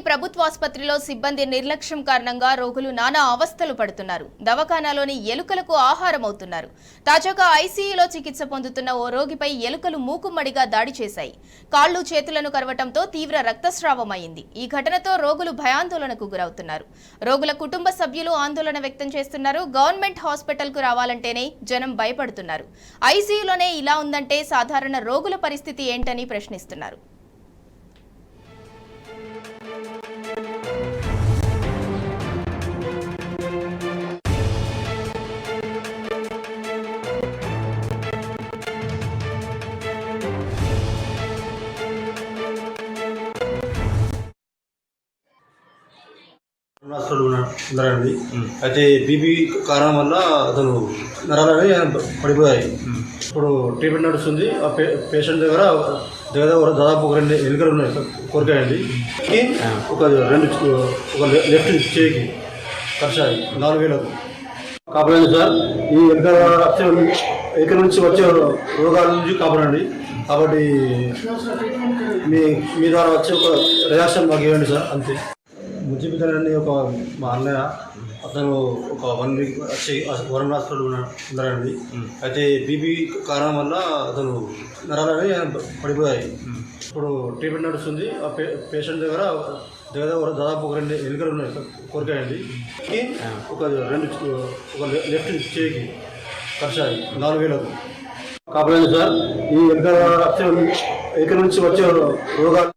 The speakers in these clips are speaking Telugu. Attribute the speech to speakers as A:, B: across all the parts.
A: ప్రభుత్వాసుపత్రిలో సిబ్బంది నిర్లక్ష్యం కారణంగా రోగులు నానా అవస్థలు పడుతున్నారు. దవాఖానాలోని ఎలుకలకు ఆహారం అవుతున్నారు. తాజాగా ఐసీయూలో చికిత్స పొందుతున్న ఓ రోగిపై ఎలుకలు మూకుమ్మడిగా దాడి చేశాయి. కాళ్లు చేతులను కరవటంతో తీవ్ర రక్తస్రావం అయింది. ఈ ఘటనతో రోగులు భయాందోళనకు గురవుతున్నారు. రోగుల కుటుంబ సభ్యులు ఆందోళన వ్యక్తం చేస్తున్నారు. గవర్నమెంట్ హాస్పిటల్కు రావాలంటేనే జనం భయపడుతున్నారు. ఐసీయూలోనే ఇలా ఉందంటే సాధారణ రోగుల పరిస్థితి ఏంటని ప్రశ్నిస్తున్నారు.
B: ఉన్నారండి. అయితే బీపీ కారణం వల్ల అతను నరాలని పడిపోయాయి. ఇప్పుడు ట్రీట్మెంట్ నడుస్తుంది. ఆ పేషెంట్ దగ్గర దాదాపు ఒక 2 ఎలుకలు ఉన్నాయి కొరికాయండి. ఒక లెఫ్ట్ చేయికి ఖర్చాయి 4,000 కాపాడండి సార్. ఈ ఎలుకల నుంచి వచ్చే రోగాల నుంచి కాపాడండి. కాబట్టి మీ ద్వారా వచ్చే ఒక రియాక్షన్ మాకు ఇవ్వండి సార్, అంతే. ముచ్చిపితని మా అన్నయ్య అతను ఒక 1 వీక్ వచ్చి వరం హాస్పిటల్ ఉన్నారండి. అయితే బీపీ కారణం వల్ల అతను నరాలని పడిపోయాయి. ఇప్పుడు ట్రీట్మెంట్ నడుస్తుంది. ఆ పేషెంట్ దగ్గర దాదాపు ఒక 2 ఎలుకలు ఉన్నాయి కొరికాయండి. ఒక లెఫ్ట్ చేయికి ఖర్చాయి 4,000 కాపాడండి సార్. ఈ ఎలుకల నుంచి వచ్చే రోగాలు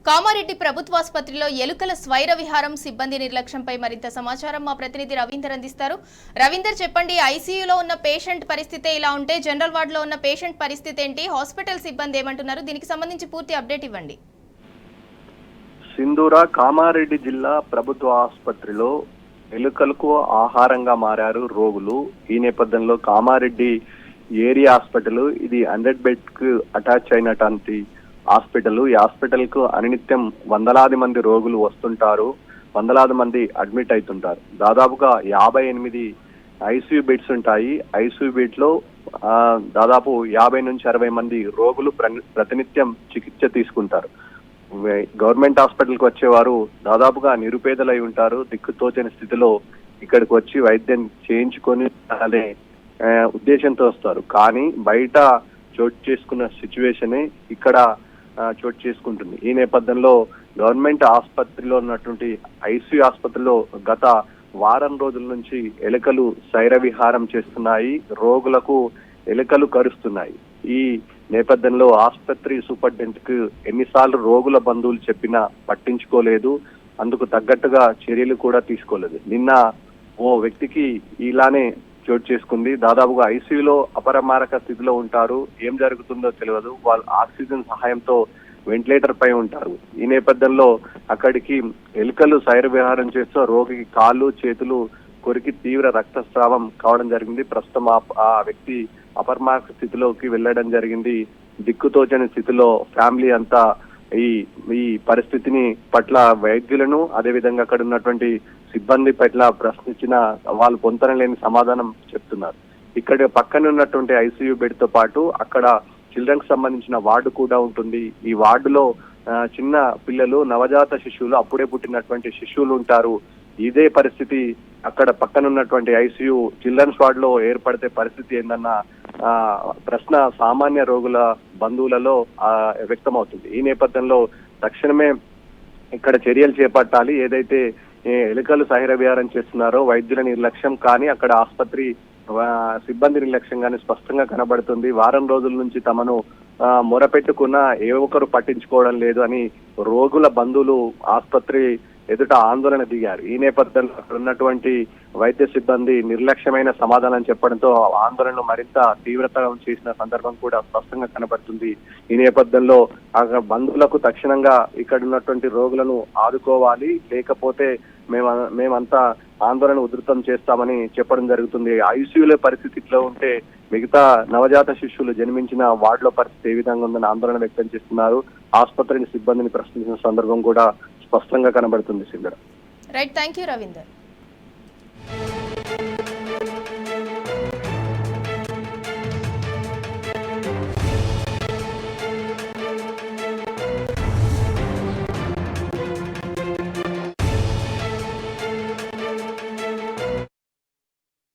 A: కామారెడ్డి ప్రభుత్వాసుపత్రిలో ఎలుకల స్వైర విహారం సిబ్బంది నిర్లక్ష్యంపై మరింత సమాచారం మా ప్రతినిధి రవీందర్ అందిస్తారు. రవీందర్, చెప్పండి, ఐసీయూలో ఉన్న పేషెంట్ పరిస్థితి ఇలా ఉంటే జనరల్ వార్డులో ఉన్న పేషెంట్ పరిస్థితి ఏంటి? హాస్పిటల్ సిబ్బంది ఏమంటున్నారు? దీనికి సంబంధించి పూర్తి అప్డేట్ ఇవ్వండి.
C: సింధూరా, కామారెడ్డి జిల్లా ప్రభుత్వ ఆసుపత్రిలో ఎలుకలకు ఆహారంగా మారారు రోగులు. ఈ నేపథ్యంలో కామారెడ్డి ఏరియా హాస్పిటల్ ఇది 100 బెడ్ కు అటాచ్ అయినటువంటి హాస్పిటల్. ఈ హాస్పిటల్ కు అనినిత్యం వందలాది మంది రోగులు వస్తుంటారు, వందలాది మంది అడ్మిట్ అవుతుంటారు. దాదాపుగా 58 ఐసీయూ బెడ్స్ ఉంటాయి. ఐసీయూ బెడ్ లో దాదాపు 50 నుంచి 60 మంది రోగులు ప్రతినిత్యం చికిత్స తీసుకుంటారు. గవర్నమెంట్ హాస్పిటల్కి వచ్చేవారు దాదాపుగా నిరుపేదలై ఉంటారు. దిక్కుతోచని స్థితిలో ఇక్కడికి వచ్చి వైద్యం చేయించుకొని అనే ఉద్దేశంతో వస్తారు. కానీ బయట చోటు చేసుకున్న సిచ్యువేషనే ఇక్కడ చోటు చేసుకుంటుంది. ఈ నేపథ్యంలో గవర్నమెంట్ ఆసుపత్రిలో ఉన్నటువంటి ఐసీయూ ఆసుపత్రిలో గత వారం రోజుల నుంచి ఎలుకలు శైర విహారం చేస్తున్నాయి. రోగులకు ఎలుకలు కరుస్తున్నాయి. ఈ నేపథ్యంలో ఆసుపత్రి సూపరింటెండెంట్ కు ఎన్నిసార్లు రోగుల బంధువులు చెప్పినా పట్టించుకోలేదు. అందుకు తగ్గట్టుగా చర్యలు కూడా తీసుకోలేదు. నిన్న ఓ వ్యక్తికి ఇలానే చోటు చేసుకుంది. దాదాపుగా ఐసీయూలో అపరమారక స్థితిలో ఉంటారు. ఏం జరుగుతుందో తెలియదు. వాళ్ళు ఆక్సిజన్ సహాయంతో వెంటిలేటర్ పై ఉంటారు. ఈ నేపథ్యంలో అక్కడికి ఎలుకలు శైర విహారం చేస్తూ రోగికి కాళ్ళు చేతులు కొరికి తీవ్ర రక్తస్రావం కావడం జరిగింది. ప్రస్తుతం ఆ వ్యక్తి అపరమారక స్థితిలోకి వెళ్ళడం జరిగింది. దిక్కుతోచని స్థితిలో ఫ్యామిలీ అంతా ఈ పరిస్థితిని పట్ల వైద్యులను అదేవిధంగా అక్కడ ఉన్నటువంటి సిబ్బంది పట్ల ప్రశ్నించిన వాళ్ళు పొంతనలేని సమాధానం చెప్తున్నారు. ఇక్కడ పక్కన ఉన్నటువంటి ఐసీయూ బెడ్ తో పాటు అక్కడ చిల్డ్రన్ కి సంబంధించిన వార్డు కూడా ఉంటుంది. ఈ వార్డులో చిన్న పిల్లలు, నవజాత శిశువులు, అప్పుడే పుట్టినటువంటి శిశువులు ఉంటారు. ఇదే పరిస్థితి అక్కడ పక్కన ఉన్నటువంటి ఐసీయూ చిల్డ్రన్స్ వార్డ్ లో ఏర్పడితే పరిస్థితి ఏందన్న ప్రశ్న సామాన్య రోగుల బంధువులలో వ్యక్తమవుతుంది. ఈ నేపథ్యంలో తక్షణమే ఇక్కడ చర్యలు చేపట్టాలి. ఏదైతే ఎలుకలు శైర విహారం చేస్తున్నారో వైద్యుల నిర్లక్ష్యం కానీ అక్కడ ఆసుపత్రి సిబ్బంది నిర్లక్ష్యం కానీ స్పష్టంగా కనబడుతుంది. వారం రోజుల నుంచి తమను మొరపెట్టుకున్న ఏ ఒక్కరు పట్టించుకోవడం లేదు అని రోగుల బంధువులు ఆసుపత్రి ఎదుట ఆందోళన దిగారు. ఈ నేపథ్యంలో అక్కడ ఉన్నటువంటి వైద్య సిబ్బంది నిర్లక్ష్యమైన సమాధానం చెప్పడంతో ఆందోళనను మరింత తీవ్రతరం చేసిన సందర్భం కూడా స్పష్టంగా కనబడుతుంది. ఈ నేపథ్యంలో బంధువులకు తక్షణంగా ఇక్కడ ఉన్నటువంటి రోగులను ఆదుకోవాలి, లేకపోతే మేమంతా ఆందోళన ఉధృతం చేస్తామని చెప్పడం జరుగుతుంది. ఐసీయూలో పరిస్థితిలో ఉంటే మిగతా నవజాత శిశువులు జన్మించిన వార్డులో పరిస్థితి ఏ విధంగా ఉందని ఆందోళన వ్యక్తం చేస్తున్నారు. ఆసుపత్రిని సిబ్బందిని ప్రశ్నించిన సందర్భం కూడా స్పష్టంగా కనబడుతుంది. Singer
A: right, thank you Ravinder.